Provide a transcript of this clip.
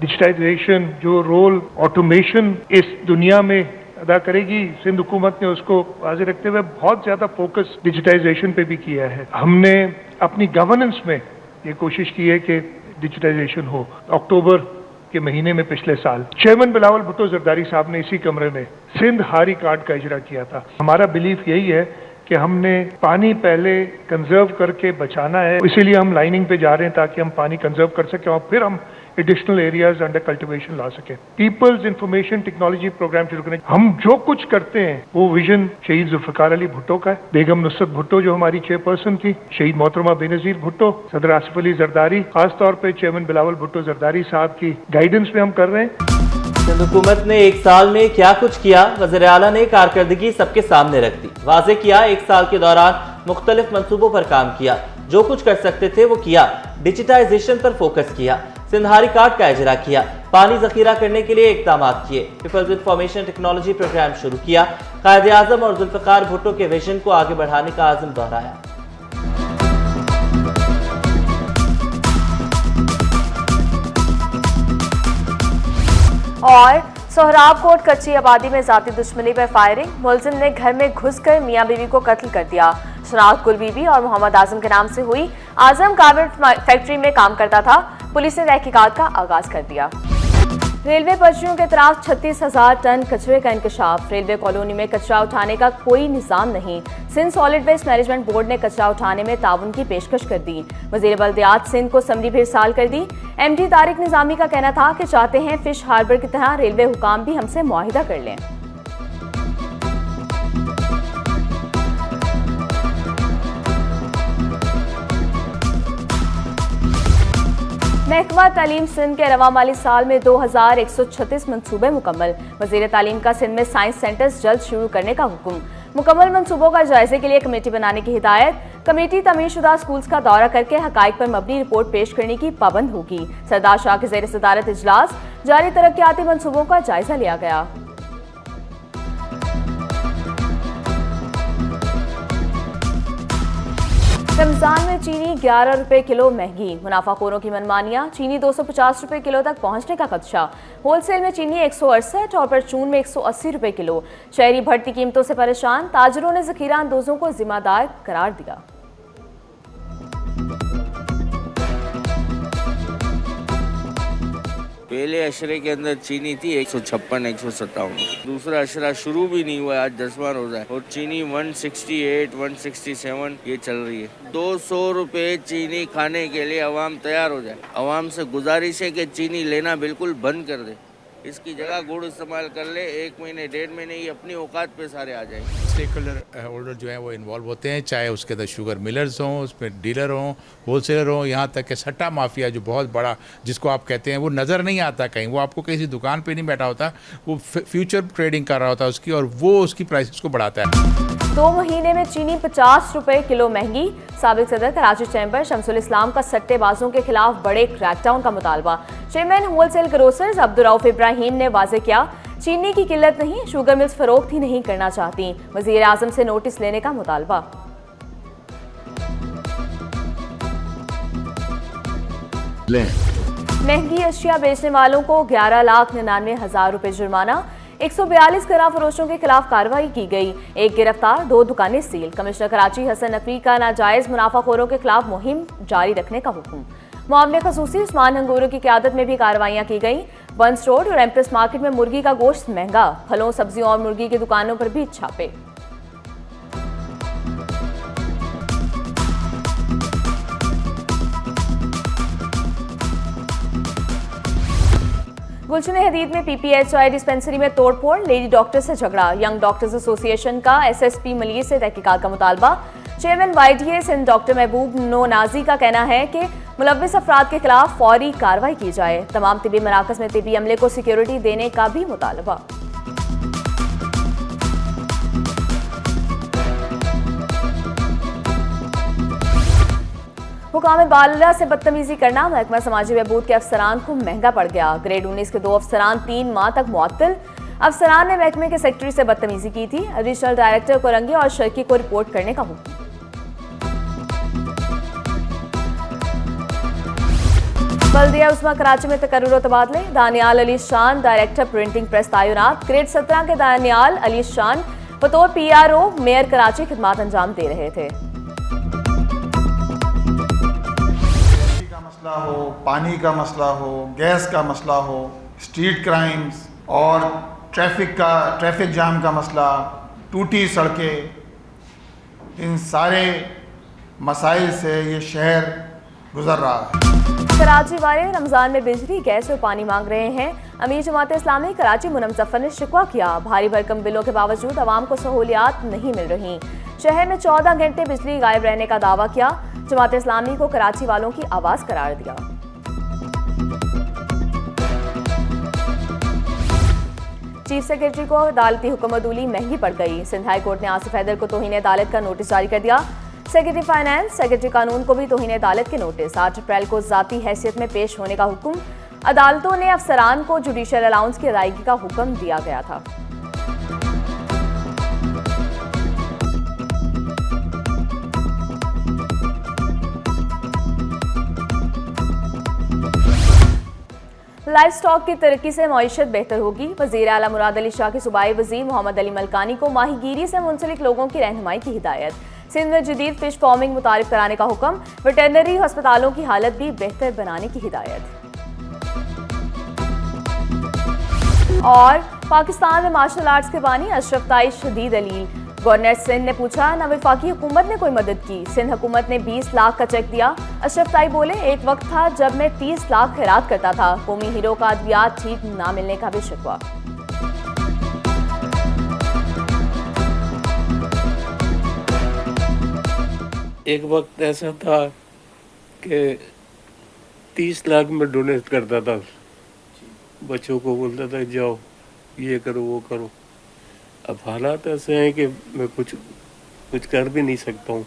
Digitisation जो role automation इस दुनिया में अदा करेगी, सिंध हुकूमत ने उसको वाज़ेह रखते हुए बहुत ज्यादा फोकस डिजिटाइजेशन पे भी किया है। हमने अपनी गवर्नेंस में ये कोशिश की है कि डिजिटाइजेशन हो। अक्टूबर के महीने में पिछले साल चेयरमैन बिलावल भुट्टो जरदारी साहब ने इसी कमरे में सिंध हारी कार्ड का इजरा किया था। हमारा बिलीफ यही है कि हमने पानी पहले कंजर्व करके बचाना है, इसीलिए हम लाइनिंग पे जा रहे हैं ताकि हम पानी कंजर्व कर सकें और फिर हम एडिशनल एरियाज अंडर कल्टीवेशन ला सके। पीपल्स इंफॉर्मेशन टेक्नोलॉजी प्रोग्राम शुरू करें। हम जो कुछ करते हैं वो विजन शहीद जुल्फिकार अली भुट्टो का है। बेगम नुसरत भुट्टो जो हमारी चेयरपर्सन थी, शहीद मोहतरमा बेनजीर भुट्टो, सदर आसिफ अली जरदारी, खासतौर पर चेयरमैन बिलावल भुट्टो जरदारी साहब की गाइडेंस में हम कर रहे हैं। सिंध हुकूमत ने एक साल में क्या कुछ किया, वज़ीर आला ने कारकर्दगी सबके सामने रख दी। वाज़ेह किया एक साल के दौरान मुख्तलिफ मंसूबों पर काम किया, जो कुछ कर सकते थे वो किया। डिजिटाइजेशन पर फोकस किया, सिंधारी कार्ड का इजरा किया, पानी जखीरा करने के लिए इकदाम किए, पीपल्स इंफॉर्मेशन टेक्नोलॉजी प्रोग्राम शुरू किया, कायदे आजम और जुल्फिकार भुट्टो के विजन को आगे बढ़ाने का आज़म दोहराया। और सोहराब कोट कच्ची आबादी में जाती दुश्मनी पर फायरिंग, मुलजिम ने घर में घुसकर मियां बीवी को कत्ल कर दिया। शनाख्त गुल बीबी और मोहम्मद आजम के नाम से हुई। आजम गारमेंट फैक्ट्री में काम करता था। पुलिस ने तहकीकात का आगाज कर दिया। रेलवे पटरियों के तरफ 36,000 टन कचरे का इंकशाफ। रेलवे कॉलोनी में कचरा उठाने का कोई निजाम नहीं। Sindh solid waste management board ने कचरा उठाने में ताउन की पेशकश कर दी। वजीर बल्दियात सिंध को असम्बली भी इरसाल कर दी। MD तारिक निजामी का कहना था कि चाहते हैं फिश हार्बर की तरह रेलवे हुकाम भी हमसे मुआहिदा कर लें। महकमा तालीम सिंध के रवा माली साल में 2136 मनसूबे मुकम्मल। वजीर तालीम का सिंध में साइंस सेंटर्स जल्द शुरू करने का हुक्म। मुकम्मल मनसूबों का जायजे के लिए कमेटी बनाने की हिदायत। कमेटी तमीरशुदा स्कूल्स का दौरा करके हकाइक पर मबनी रिपोर्ट पेश करने की पाबंद होगी। सरदार शाह के ज़ेर सदारत इजलास जारी तरक्याती मनसूबों का जायजा लिया गया। रमजान में चीनी 11 रुपए किलो महंगी। मुनाफाखोरों की मनमानियां। चीनी 250 रुपए किलो तक पहुंचने का खदशा। होलसेल में चीनी 168 और परचून में 180 रुपए किलो। शहरी बढ़ती कीमतों से परेशान। ताजरों ने जखीरा अंदोजों को जिम्मेदार करार दिया। पहले अशरे के अंदर चीनी थी 156, 157। दूसरा अशरा शुरू भी नहीं हुआ, आज 10वां रोजा है और चीनी 168, 167 ये चल रही है। 200 रुपए चीनी खाने के लिए अवाम तैयार हो जाए। अवाम से गुजारिश है कि चीनी लेना बिल्कुल बंद कर दे, इसकी जगह गुड़ इस्तेमाल कर ले। 1 महीने 1.5 महीने ही अपनी औकात पे सारे आ जाए। स्टेक होल्डर जो है वो इन्वॉल्व होते हैं, चाहे उसके अंदर शुगर मिलर्स हों, उसमें डीलर हों, होलसेलर हों, यहाँ तक कि सट्टा माफिया जो बहुत बड़ा जिसको आप कहते हैं वो नज़र नहीं आता कहीं, वो आपको किसी दुकान पे नहीं बैठा होता, वो फ्यूचर ट्रेडिंग कर रहा होता है उसकी, और वो उसकी प्राइसेस को बढ़ाता है। 2 महीने में चीनी 50 रुपए किलो महंगी। साबिक सदर कराची चैम्बर शमसुल इस्लाम का सट्टेबाजों के खिलाफ बड़े क्रैकडाउन का मुतालबा। Chairman wholesale grocers Abdur Rauf Ibrahim ने वाजे किया, चीनी की किल्लत नहीं, शुगर मिल्स फरोख्त ही नहीं करना चाहती। वजीर आजम से नोटिस लेने का मुतालबा। महंगी अशिया बेचने वालों को 11,99,000 रुपए जुर्माना। 142 खराब फरोशों के खिलाफ कार्रवाई की गई। 1 गिरफ्तार, 2 दुकानें सील। कमिश्नर कराची हसन नकवी का नाजायज मुनाफाखोरों के खिलाफ मुहिम जारी रखने का हुक्म। मामले खसूसी उस्मान हंगूरों की क़यादत में भी कार्रवाइयां की गई। बंस रोड और एम्प्रेस मार्केट में मुर्गी का गोश्त महंगा। फलों, सब्जियों और मुर्गी की दुकानों पर भी छापे। गुलशन हदीद में PPHI डिस्पेंसरी में तोड़फोड़, लेडी डॉक्टर से झगड़ा। यंग डॉक्टर्स एसोसिएशन का SSP मलिक से तहकीकात का मुतालबा। चेयरमैन YDA सिंध डॉक्टर महबूब नोनाजी का कहना है कि मुलव्विस अफराद के खिलाफ फौरी कार्रवाई की जाए। तमाम तिबी मराकज में तिबी अमले को सिक्योरिटी देने का भी मुतालबा। हुकाम बाला से बदतमीजी करना महकमा समाजी बहबूद के अफसरान को महंगा पड़ गया। ग्रेड 19 के 2 अफसरान 3 माह तक मुअत्तल। अफसरान ने महकमे के सेक्रेटरी से बदतमीजी की थी। एडिशनल डायरेक्टर को रंगे और शर्की को रिपोर्ट करने का हुक्म। बल्दिया उस्मा कराची में तकर्रुर तबादले। दानियाल अली शान डायरेक्टर प्रिंटिंग प्रेस तैनात। ग्रेड 17 के दानियाल अली शान बतौर PRO मेयर कराची खिदमात अंजाम दे रहे थे। का मसला हो, पानी का मसला हो, गैस का मसला हो, स्ट्रीट क्राइम्स और ट्रैफिक जाम का मसला, टूटी सड़कें, इन सारे मसाइल से ये शहर गुजर रहा है। कराची वाले रमज़ान में बिजली, गैस और पानी मांग रहे हैं। अमीर जमात इस्लामी कराची मुनम जफर ने शिकवा किया, भारी भरकम बिलों के बावजूद आवाम को सहूलियात नहीं मिल रही। शहर में 14 घंटे बिजली गायब रहने का दावा किया। जमात इस्लामी को कराची वालों की आवाज़ करार दिया। चीफ सेक्रेटरी को अदालती हुक्मदूली महंगी पड़ गई। सिंध हाई कोर्ट ने आसिफ हैदर को तौहीन अदालत का नोटिस जारी कर दिया। सेक्रेटरी फाइनेंस, सेक्रेटरी कानून को भी तौहीन अदालत के नोटिस। 8 अप्रैल को ज़ाती हैसियत में पेश होने का हुक्म। अदालतों ने अफसरान को जुडिशल अलाउंस की अदायगी का हुक्म दिया गया था। लाइव स्टॉक की तरक्की से मईशत बेहतर होगी। वज़ीर आला मुराद अली शाह के सूबाई वज़ीर मोहम्मद अली मलकानी को माहीगीरी से मुंसलिक लोगों की रहनुमाई की हिदायत। सिंध में जदीद फिश फार्मिंग मुतारिफ कराने का हुक्म। वेटरनरी अस्पतालों की हालत भी बेहतर बनाने की हिदायत। और पाकिस्तान में मार्शल आर्ट्स के बानी अशरफ ताई शदीद अलील। गवर्नर सिंध ने पूछा, न वफाकी हुकूमत ने कोई मदद की। सिंध हुकूमत ने 20 लाख का चेक दिया। अशरफ ताई बोले, एक वक्त था जब मैं 30 लाख खैरात करता था। कौमी हीरो का अद्वियात ठीक ना मिलने का भी शिकवा। एक वक्त ऐसा था कि 30 लाख में डोनेट करता था, बच्चों को बोलता था जाओ ये करो वो करो। अब हालात ऐसे हैं कि मैं कुछ कर भी नहीं सकता हूँ।